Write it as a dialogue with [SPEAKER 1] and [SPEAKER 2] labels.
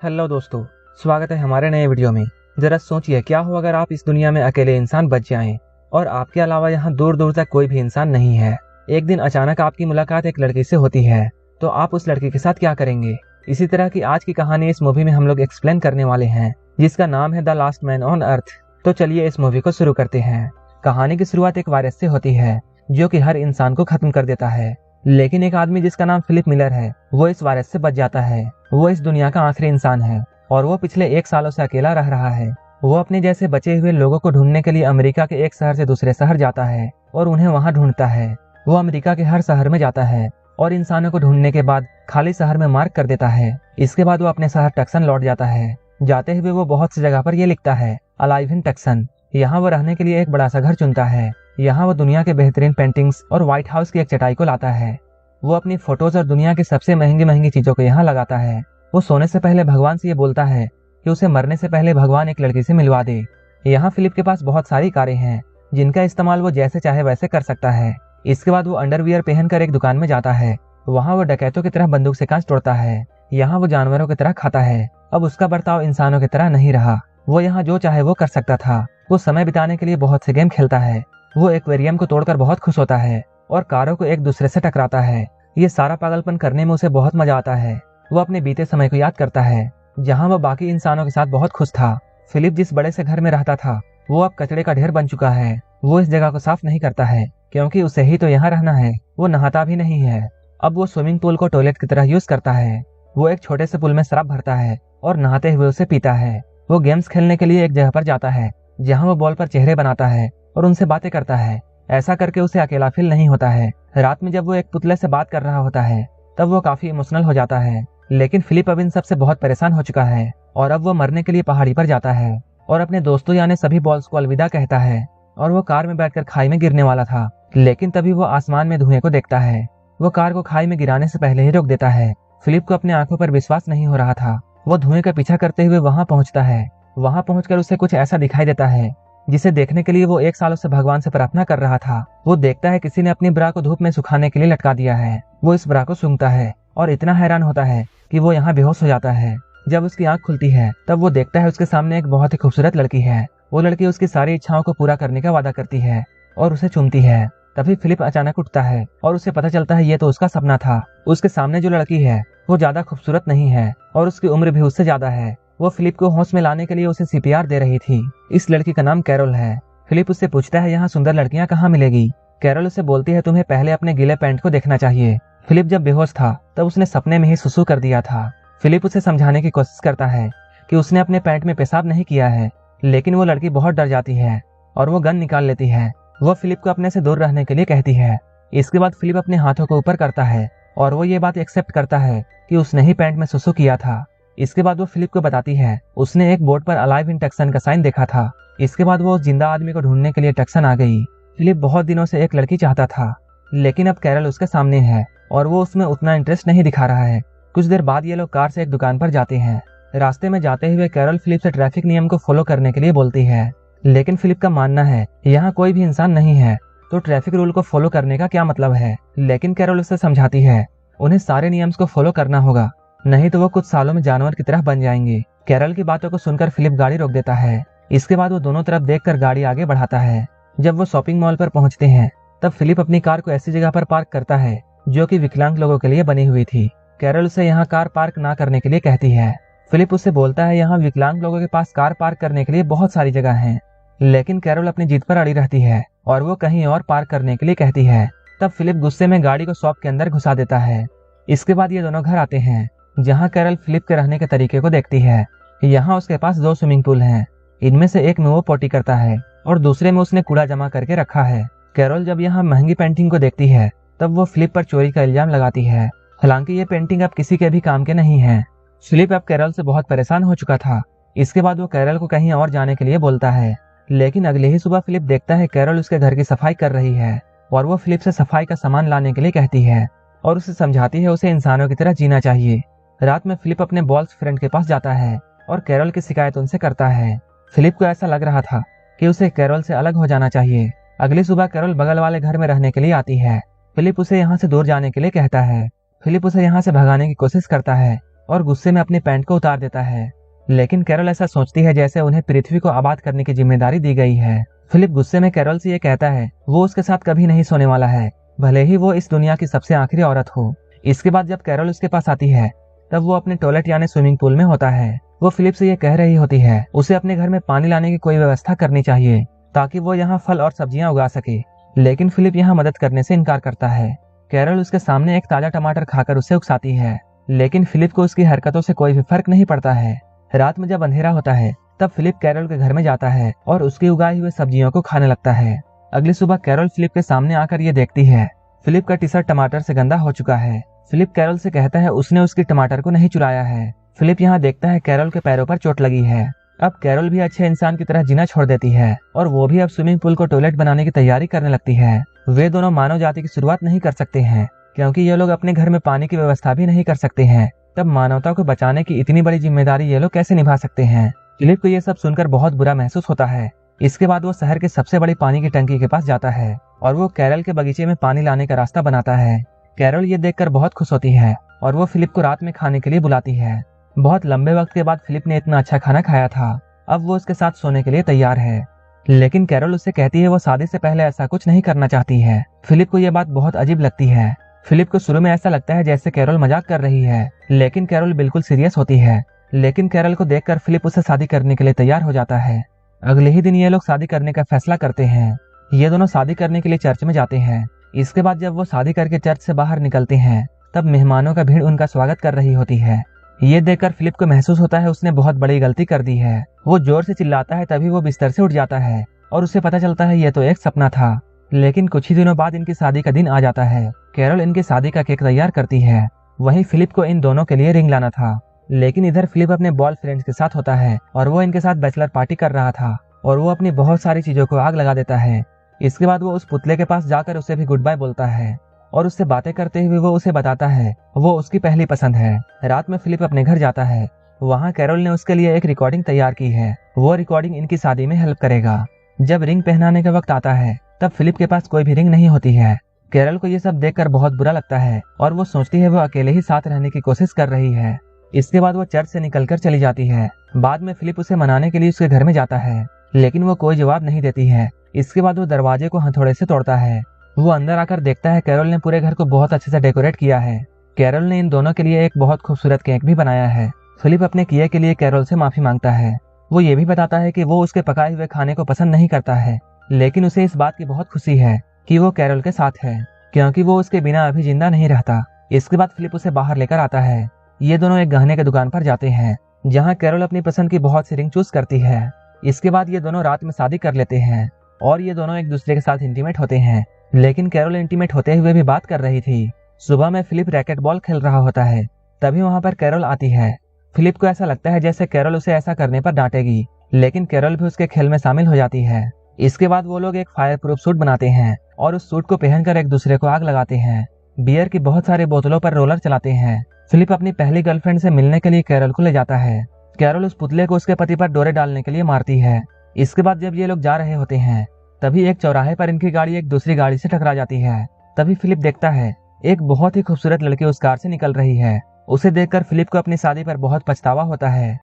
[SPEAKER 1] Hello दोस्तों, स्वागत है हमारे नए वीडियो में। जरा सोचिए क्या हो अगर आप इस दुनिया में अकेले इंसान बच जाएं और आपके अलावा यहाँ दूर दूर तक कोई भी इंसान नहीं है। एक दिन अचानक आपकी मुलाकात एक लड़की से होती है, तो आप उस लड़की के साथ क्या करेंगे? इसी तरह की आज की कहानी इस मूवी में हम लोग एक्सप्लेन करने वाले हैं, जिसका नाम है the last man on earth. तो चलिए इस मूवी को शुरू करते हैं। कहानी की शुरुआत एक वायरस से होती है जो कि हर इंसान को खत्म कर देता है, लेकिन एक आदमी जिसका नाम फिलिप मिलर है वो इस वायरस से बच जाता है। वो इस दुनिया का आखिरी इंसान है और वो पिछले 1 सालों से अकेला रह रहा है। वो अपने जैसे बचे हुए लोगों को ढूंढने के लिए अमेरिका के एक शहर से दूसरे शहर जाता है और उन्हें वहां ढूंढता है। वो अमेरिका के हर शहर में जाता है और इंसानों को ढूंढने के बाद खाली शहर में मार्क कर देता है। इसके बाद वो अपने शहर टक्सन लौट जाता है। जाते हुए वो बहुत सी जगह पर ये लिखता है, अलाइव इन टक्सन। यहाँ वो रहने के लिए एक बड़ा सा घर चुनता है। यहाँ वो दुनिया के बेहतरीन पेंटिंग्स और व्हाइट हाउस की एक चटाई को लाता है। वो अपनी फोटोज और दुनिया की सबसे महंगी महंगी चीजों को यहाँ लगाता है। वो सोने से पहले भगवान से ये बोलता है कि उसे मरने से पहले भगवान एक लड़की से मिलवा दे। यहाँ फिलिप के पास बहुत सारी कारें हैं जिनका इस्तेमाल वो जैसे चाहे वैसे कर सकता है। इसके बाद वो अंडरवियर पहनकर एक दुकान में जाता है। वहाँ वो डकैतों की तरह बंदूक से कांच तोड़ता है। यहाँ वो जानवरों की तरह खाता है। अब उसका बर्ताव इंसानों की तरह नहीं रहा। वो यहाँ जो चाहे वो कर सकता था। वो समय बिताने के लिए बहुत से गेम खेलता है। वो एक्वेरियम को तोड़कर बहुत खुश होता है और कारों को एक दूसरे से टकराता है। ये सारा पागलपन करने में उसे बहुत मजा आता है। वो अपने बीते समय को याद करता है जहाँ वो बाकी इंसानों के साथ बहुत खुश था। फिलिप जिस बड़े से घर में रहता था वो अब कचरे का ढेर बन चुका है। वो इस जगह को साफ नहीं करता है क्योंकि उसे ही तो यहाँ रहना है। वो नहाता भी नहीं है। अब वो स्विमिंग पूल को टॉयलेट की तरह यूज करता है। वो एक छोटे से पूल में शराब भरता है और नहाते हुए उसे पीता है। वो गेम्स खेलने के लिए एक जगह पर जाता है जहाँ वो बॉल पर चेहरे बनाता है और उनसे बातें करता है। ऐसा करके उसे अकेला फील नहीं होता है। रात में जब वो एक पुतले से बात कर रहा होता है तब वो काफी इमोशनल हो जाता है। लेकिन फिलिप अब इन सबसे बहुत परेशान हो चुका है और अब वो मरने के लिए पहाड़ी पर जाता है और अपने दोस्तों यानी सभी बॉल्स को अलविदा कहता है। और वो कार में बैठकर खाई में गिरने वाला था, लेकिन तभी वो आसमान में धुएं को देखता है। वो कार को खाई में गिराने से पहले ही रोक देता है। फिलिप को अपने आंखों पर विश्वास नहीं हो रहा था। वो धुएं का पीछा करते हुए वहां पहुंचता है। वहां पहुंचकर उसे कुछ ऐसा दिखाई देता है जिसे देखने के लिए वो 1 सालों से भगवान से प्रार्थना कर रहा था। वो देखता है किसी ने अपनी ब्रा को धूप में सुखाने के लिए लटका दिया है। वो इस ब्रा को सूंघता है और इतना हैरान होता है कि वो यहाँ बेहोश हो जाता है। जब उसकी आंख खुलती है तब वो देखता है उसके सामने एक बहुत ही खूबसूरत लड़की है। वो लड़की उसकी सारी इच्छाओं को पूरा करने का वादा करती है और उसे चूमती है। तभी फिलिप अचानक उठता है और उसे पता चलता है ये तो उसका सपना था। उसके सामने जो लड़की है वो ज्यादा खूबसूरत नहीं है और उसकी उम्र भी उससे ज्यादा है। वो फिलिप को होश में लाने के लिए उसे सीपीआर दे रही थी। इस लड़की का नाम कैरोल है। फिलिप उससे पूछता है यहाँ सुंदर लड़कियां कहाँ मिलेगी। कैरोल उसे बोलती है तुम्हें पहले अपने गीले पैंट को देखना चाहिए। फिलिप जब बेहोश था तब उसने सपने में ही सुसु कर दिया था। फिलिप उसे समझाने की कोशिश करता है कि उसने अपने पैंट में पेशाब नहीं किया है, लेकिन वो लड़की बहुत डर जाती है और वो गन निकाल लेती है। वो फिलिप को अपने से दूर रहने के लिए कहती है। इसके बाद फिलिप अपने हाथों को ऊपर करता है और वो ये बात एक्सेप्ट करता है कि उसने ही पैंट में सुसु किया था। इसके बाद वो फिलिप को बताती है उसने एक बोर्ड पर अलाइव इन टक्सन का साइन देखा था। इसके बाद वो उस जिंदा आदमी को ढूंढने के लिए टक्सन आ गई। फिलिप बहुत दिनों से एक लड़की चाहता था, लेकिन अब कैरल उसके सामने है और वो उसमें उतना इंटरेस्ट नहीं दिखा रहा है। कुछ देर बाद ये लोग कार से एक दुकान पर जाते हैं। रास्ते में जाते हुए कैरल फिलिप से ट्रैफिक नियम को फॉलो करने के लिए बोलती है, लेकिन फिलिप का मानना है यहाँ कोई भी इंसान नहीं है तो ट्रैफिक रूल को फॉलो करने का क्या मतलब है। लेकिन कैरल उसे समझाती है उन्हें सारे नियम्स को फॉलो करना होगा, नहीं तो वो कुछ सालों में जानवर की तरह बन जाएंगे। कैरल की बातों को सुनकर फिलिप गाड़ी रोक देता है। इसके बाद वो दोनों तरफ देखकर गाड़ी आगे बढ़ाता है। जब वो शॉपिंग मॉल पर पहुंचते हैं तब फिलिप अपनी कार को ऐसी जगह पर पार्क करता है जो कि विकलांग लोगों के लिए बनी हुई थी। कैरल उसे यहाँ कार पार्क ना करने के लिए कहती है। फिलिप उससे बोलता है यहाँ विकलांग लोगों के पास कार पार्क करने के लिए बहुत सारी जगह है, लेकिन कैरल अपनी जिद पर अड़ी रहती है और वो कहीं और पार्क करने के लिए कहती है। तब फिलिप गुस्से में गाड़ी को शॉप के अंदर घुसा देता है। इसके बाद ये दोनों घर आते हैं जहाँ कैरल फिलिप के रहने के तरीके को देखती है। यहाँ उसके पास 2 स्विमिंग पूल हैं। इनमें से एक में वो पोटी करता है और दूसरे में उसने कूड़ा जमा करके रखा है। कैरल जब यहाँ महंगी पेंटिंग को देखती है तब वो फिलिप पर चोरी का इल्जाम लगाती है। हालांकि ये पेंटिंग अब किसी के भी काम के नहीं है। फिलिप अब कैरल से बहुत परेशान हो चुका था। इसके बाद वो कैरल को कहीं और जाने के लिए बोलता है, लेकिन अगले ही सुबह फिलिप देखता है कैरल उसके घर की सफाई कर रही है और वो फिलिप से सफाई का सामान लाने के लिए कहती है और उसे समझाती है उसे इंसानों की तरह जीना चाहिए। रात में फिलिप अपने बॉल्स फ्रेंड के पास जाता है और कैरल की शिकायत उनसे करता है। फिलिप को ऐसा लग रहा था कि उसे कैरल से अलग हो जाना चाहिए। अगली सुबह कैरल बगल वाले घर में रहने के लिए आती है। फिलिप उसे यहाँ से दूर जाने के लिए कहता है। फिलिप उसे यहाँ से भगाने की कोशिश करता है, और गुस्से में अपनी पैंट को उतार देता है। लेकिन कैरोल ऐसा सोचती है जैसे उन्हें पृथ्वी को आबाद करने की जिम्मेदारी दी गई है। फिलिप गुस्से में कैरोल से ये कहता है वो उसके साथ कभी नहीं सोने वाला है, भले ही वो इस दुनिया की सबसे आखिरी औरत हो। इसके बाद जब कैरोल उसके पास आती है तब वो अपने टॉयलेट यानी स्विमिंग पूल में होता है। वो फिलिप से ये कह रही होती है उसे अपने घर में पानी लाने की कोई व्यवस्था करनी चाहिए ताकि वो यहाँ फल और सब्जियां उगा सके। लेकिन फिलिप यहाँ मदद करने से इनकार करता है। कैरोल उसके सामने एक ताजा टमाटर खाकर उसे उकसाती है, लेकिन फिलिप को उसकी हरकतों से कोई भी फर्क नहीं पड़ता है। रात में जब अंधेरा होता है तब फिलिप कैरोल के घर में जाता है और उसकी उगाई हुई सब्जियों को खाने लगता है। अगली सुबह कैरोल फिलिप के सामने आकर ये देखती है फिलिप का टी शर्ट टमाटर से गंदा हो चुका है। फिलिप कैरोल से कहता है उसने उसकी टमाटर को नहीं चुराया है। फिलिप यहाँ देखता है कैरोल के पैरों पर चोट लगी है। अब कैरोल भी अच्छे इंसान की तरह जीना छोड़ देती है और वो भी अब स्विमिंग पूल को टॉयलेट बनाने की तैयारी करने लगती है। वे दोनों मानव जाति की शुरुआत नहीं कर सकते हैं क्योंकि ये लोग अपने घर में पानी की व्यवस्था भी नहीं कर सकते हैं। तब मानवता को बचाने की इतनी बड़ी जिम्मेदारी ये लोग कैसे निभा सकते हैं। फिलिप को ये सब सुनकर बहुत बुरा महसूस होता है। इसके बाद वो शहर के सबसे बड़ी पानी की टंकी के पास जाता है और वो कैरोल के बगीचे में पानी लाने का रास्ता बनाता है। कैरोल ये देखकर बहुत खुश होती है और वो फिलिप को रात में खाने के लिए बुलाती है। बहुत लंबे वक्त के बाद फिलिप ने इतना अच्छा खाना खाया था। अब वो उसके साथ सोने के लिए तैयार है, लेकिन कैरोल उससे कहती है वो शादी से पहले ऐसा कुछ नहीं करना चाहती है। फिलिप को यह बात बहुत अजीब लगती है। फिलिप को शुरू में ऐसा लगता है जैसे कैरोल मजाक कर रही है, लेकिन कैरोल बिल्कुल सीरियस होती है। लेकिन कैरोल को देखकर फिलिप उसे शादी करने के लिए तैयार हो जाता है। अगले ही दिन ये लोग शादी करने का फैसला करते हैं। ये दोनों शादी करने के लिए चर्च में जाते हैं। इसके बाद जब वो शादी करके चर्च से बाहर निकलते हैं तब मेहमानों का भीड़ उनका स्वागत कर रही होती है। ये देखकर फिलिप को महसूस होता है उसने बहुत बड़ी गलती कर दी है। वो जोर से चिल्लाता है, तभी वो बिस्तर से उठ जाता है और उसे पता चलता है ये तो एक सपना था। लेकिन कुछ ही दिनों बाद इनकी शादी का दिन आ जाता है। कैरोल इनकी शादी का केक तैयार करती है। वहीं फिलिप को इन दोनों के लिए रिंग लाना था, लेकिन इधर फिलिप अपने बॉयफ्रेंड के साथ होता है और वो इनके साथ बैचलर पार्टी कर रहा था और वो अपनी बहुत सारी चीजों को आग लगा देता है। इसके बाद वो उस पुतले के पास जाकर उसे भी गुड बाय बोलता है और उससे बातें करते हुए वो उसे बताता है वो उसकी पहली पसंद है। रात में फिलिप अपने घर जाता है। वहाँ कैरोल ने उसके लिए एक रिकॉर्डिंग तैयार की है। वो रिकॉर्डिंग इनकी शादी में हेल्प करेगा। जब रिंग पहनाने का वक्त आता है तब फिलिप के पास कोई भी रिंग नहीं होती है। कैरोल को ये सब देखकर बहुत बुरा लगता है और वो सोचती है वो अकेले ही साथ रहने की कोशिश कर रही है। इसके बाद वो चर्च से निकलकर चली जाती है। बाद में फिलिप उसे मनाने के लिए उसके घर में जाता है, लेकिन वो कोई जवाब नहीं देती है। इसके बाद वो दरवाजे को हथौड़े से तोड़ता है। वो अंदर आकर देखता है कैरोल ने पूरे घर को बहुत अच्छे से डेकोरेट किया है। कैरोल ने इन दोनों के लिए एक बहुत खूबसूरत केक भी बनाया है। फिलिप अपने किए के लिए कैरोल से माफी मांगता है। वो ये भी बताता है कि वो उसके पकाए हुए खाने को पसंद नहीं करता है, लेकिन उसे इस बात की बहुत खुशी है कि वो कैरोल के साथ है, क्योंकि वो उसके बिना अभी जिंदा नहीं रहता। इसके बाद फिलिप उसे बाहर लेकर आता है। ये दोनों एक गहने की दुकान पर जाते हैं, जहाँ कैरोल अपनी पसंद की बहुत सी रिंग चूज करती है। इसके बाद ये दोनों रात में शादी कर लेते हैं और ये दोनों एक दूसरे के साथ इंटीमेट होते हैं, लेकिन कैरोल इंटीमेट होते हुए भी बात कर रही थी। सुबह में फिलिप रैकेट बॉल खेल रहा होता है, तभी वहाँ पर कैरोल आती है। फिलिप को ऐसा लगता है जैसे कैरोल उसे ऐसा करने पर डांटेगी, लेकिन कैरोल भी उसके खेल में शामिल हो जाती है। इसके बाद वो लोग एक फायर प्रूफ सूट बनाते हैं और उस सूट को पहनकर एक दूसरे को आग लगाते हैं। बियर की बहुत सारी बोतलों पर रोलर चलाते हैं। फिलिप अपनी पहली गर्लफ्रेंड से मिलने के लिए कैरोल को ले जाता है। कैरोल उस पुतले को उसके पति पर डोरे डालने के लिए मारती है। इसके बाद जब ये लोग जा रहे होते हैं तभी एक चौराहे पर इनकी गाड़ी एक दूसरी गाड़ी से टकरा जाती है। तभी फिलिप देखता है एक बहुत ही खूबसूरत लड़की उस कार से निकल रही है। उसे देखकर फिलिप को अपनी शादी पर बहुत पछतावा होता है।